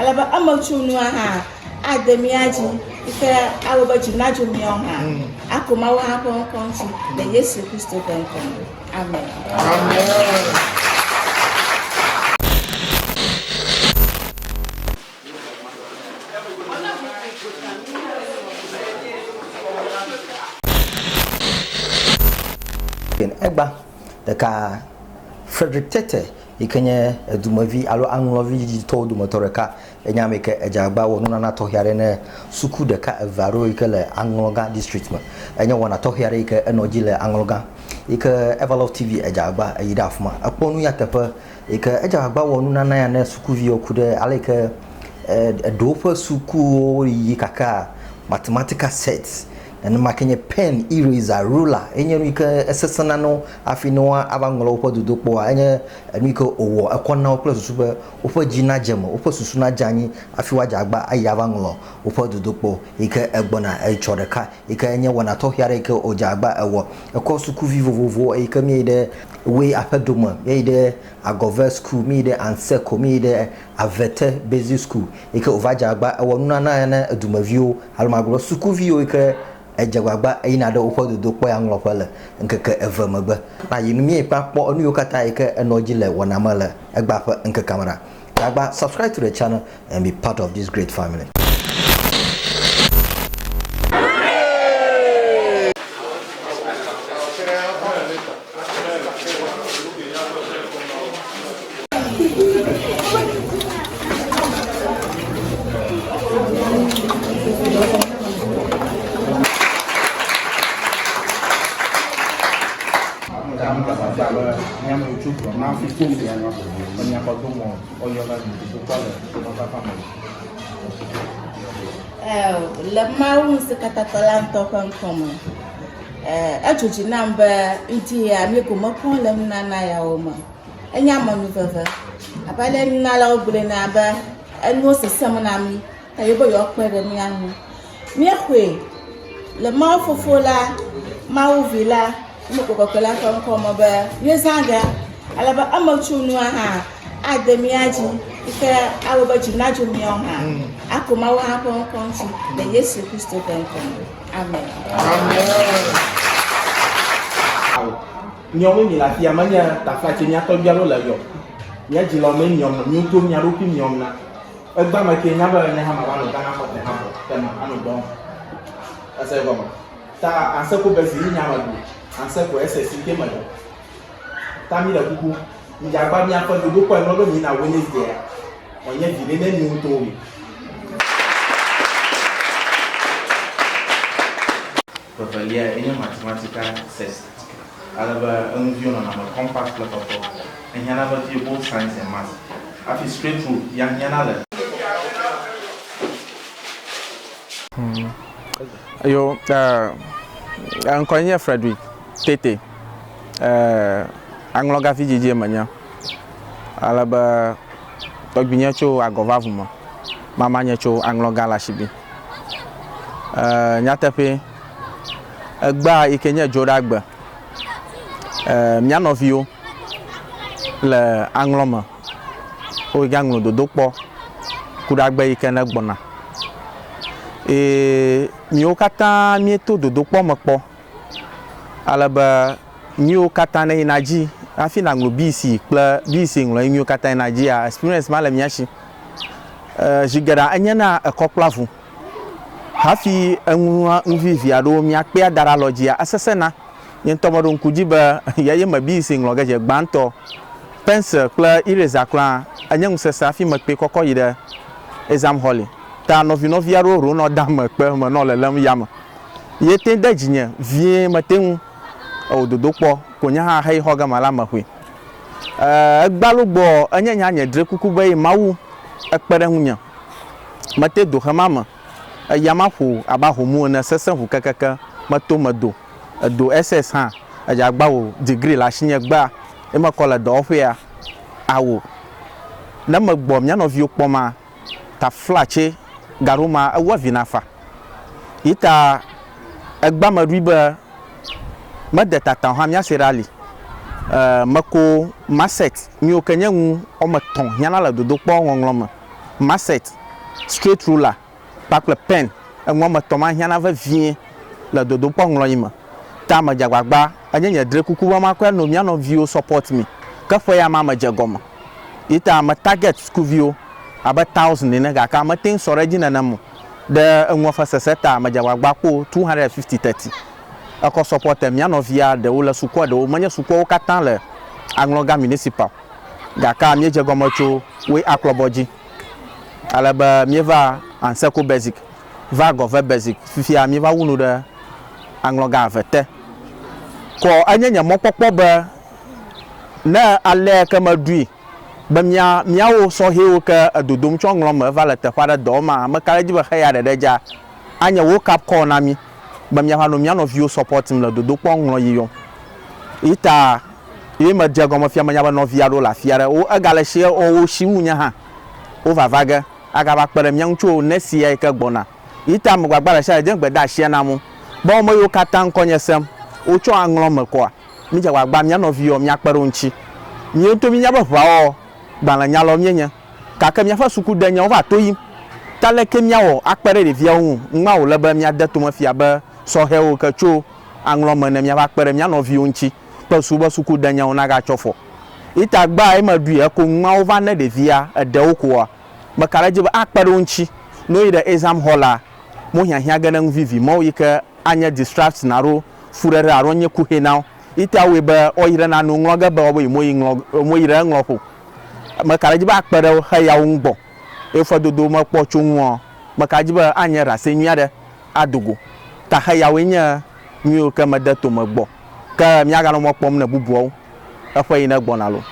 alaba amachunu ha ademiaji ike awoba jinajo miona akoma wa hapo konti na Yesu Kristo benko amen Egba deka Frederick Tete ikenye edumavi alo anglovi digital dumotoreka enyameke ejagba wonu na tohiare ne suku deka evaro ikele angloga district ma enye wona tohiare ike enoji le angloga ike Everlove TV ejagba eyida afuma akponu ya tepe ike ejagba wonu na ya ne suku vi okude alike dopa suku yi kaka mathematical sets and making a pen eraser ruler enye rika esesana no afino abangolo opo dudokpo enye rika owo akona opo susuba opo jina jemo opo susuna janyi afiwaja agba ayabangolo opo dudokpo ike egbona echoreka ike enye wana to hiare ike ojagba ewo ekosuku vivovo ike mi de we apedoma me de agove school mi de anseko mi de avete basic school ike ovaja agba ewo nuna na edumavio almagro suku vio ike ejagba ina da opo do po ya nglopale nkeke evemebe na yinumi papo onu yokata ike enoji le wonamale egba fa nke camera agba subscribe to the channel and be part of this great family. Le maun se katatalanto konkoma ajuji namba idia mi goma pon le nana ya oma enya manu veve abale nala obule na ba enu se semna mi tayobo yo pere mi anu mi ehwe le ma fofola ma uvila mi kokola konkoma ba yezanga alaba amachunu ha ademiaji ike awoba jinajo miona akoma wa hapo konti na Yesu Kristo benko amen nyɔnu mi la fia menye tafa tse miatɔ bialo le yɔ mia dzi le me nyɔm mi to mia ɖokui nyɔm na egba me ke nya be ne hã ma va nɔ gana xɔte hã bɔ tema anɔ dɔm ese gɔme ta anseko be zi nya me do anseko ese si ke me do ta mi le kuku mi dzagba mia ƒe dodo kɔ enɔ be mi na Wednesday wonye vi ɖe ne mi to mi Revelia enye mathematical test. Alaba envio na ma compact level for. And yana ba ti both science and math. Afi straight through yang yana le. Yo ankonye Frederick Tete angloga fi jiji manya. Alaba togbinya cho agova vuma. Mama nya cho angloga la shibi. Nyatepe egba ikenye jodagba mia novio le angloma o ganglo dodokpo kudagba ikene gbona mio kata mieto dodokpo mekpo alaba mio kata na inaji afi na nglo bc kple bc nglo mio kata inaji a experience male miashi jigara anyana ekoklavu hafi envivi ado mi akpe dara lojia asesena ntomodo nkuji ba yaye mabi singlo gaje gbanto pencil kla eraser kla anyang sesa afi makpe kokko yide exam hall ta novi aro no dam pe mo no lelam yam yete dajinya vie maten ododokpo konya ha hai hoga mala mahwe gbalugbo anyanya nya dre kuku ba mawu akpere hunya mate do hamama yamahu abahomu na sesen hu kakaka matomado do ss ha ajagbawo degree la shinya gba e makola do hwea awo na magbo mya no vi okpoma ta flache garuma awa vinafa ita agba madriba madata ta ha mya serali mako maset mi okanyanwu o maton yana la dodo kpo ngongloma maset straight ruler kpakple pen eŋua me tɔ ma hiãna vevie le dodokpɔ ŋlɔ yi me ta me dze agbagba enye nye dre kuku be makɔe no mía nɔviwo support mi ke ƒe ya ma me dze gɔme yi ta me target sukuviwo abe 1000 ene gake meteŋ sɔ ɖe dzi nenema ɖe eŋua ƒe sese ta me dze agbagba kpo 250-30 ekɔ support mía nɔvia ɖewo le sukua ɖewo menye sukuawo katã le aŋlɔga municipal gake míedze gɔme tso woe akplɔbɔ dzi ale be míeva anseko basic va gɔve basic fifia míeva wu nu ɖe aŋlɔga avete kɔ enye nye mɔkpɔkpɔ be ne ale ke meɖui be míawo sɔhɛwo ke edodom tso ŋlɔ me va le teƒe aɖe dɔ ma me ka ɖe dzi be xeya ɖeɖe dza anye wo cap call na mi be míava no mía nɔviwo support le dodokpɔ ŋlɔ yi yɔm yi ta yi me dze gɔme fia menya be nɔvia ɖo le afi aɖe wo egale si wo si wu nye hã wo vava ge agava kpe ɖe mía ŋutsu nesi ya yi ke gbɔna yi ta me gbagba le sia de gbe da asia na mo be wo me yiwo katã ŋkɔ nye sem wotsɔ aŋlɔ me kɔa mi dze gbagba mía nɔviwo mía kpe ɖe ŋuti míawo to mínya be ʋawɔ gbalẽnyalɔ míenye gake míaƒe sukudenye wo va to yim ta leke míawɔ akpe ɖe ɖeviawo ŋu ŋua wòle be míade tome fia be sɔhɛwo ke tso aŋlɔ me ne míava kpe ɖe mía nɔviwo ŋuti kple su be sukudenyewo nagatsɔ fɔ ita gba ye meɖui eko ŋuawo va ne ɖevia eɖewo koa meka ɖe dzi be akpe ɖe ŋuti no yi ɖe exam hall la mo hiahiã ge ne ŋu vivi mɔwo yi ke anye distract na ɖo fuɖeɖe alo nye kuhe na wo ita woe be woyi ɖe nane ŋlɔ ge be wobe mo yi ɖe eŋlɔ ƒo meka ɖe dzi be akpe ɖe heyawo ŋu gbɔ eƒe dodo mekpɔ tso ŋua meka dzi be anye rase nyui aɖe adogo ta heyawoe nye nyuiwo ke mede tome gbɔ ke míaganɔ mɔ kpɔm ne bubuawo eƒe yi ne gbɔna lo